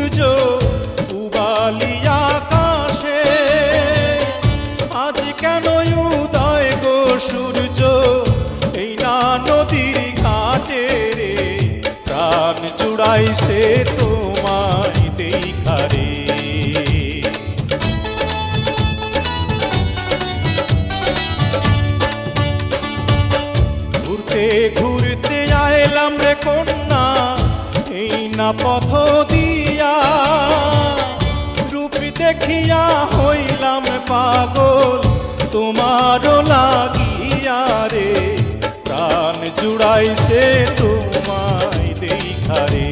সূর্য উবালি আকাশে, আজ কেন উদয় গো সূর্য এই না নদীর ঘাটে রে, প্রাণ জুড়াইছে তোমায় দেখারে। ঘুরতে ঘুরতে আইলাম রে কন্যা এই না পথ দিয়া, রূপ দেখিয়া হইলাম পাগল তোমারও লাগিয়া রে, প্রাণ জুড়াইছে তোমায় দেখারে।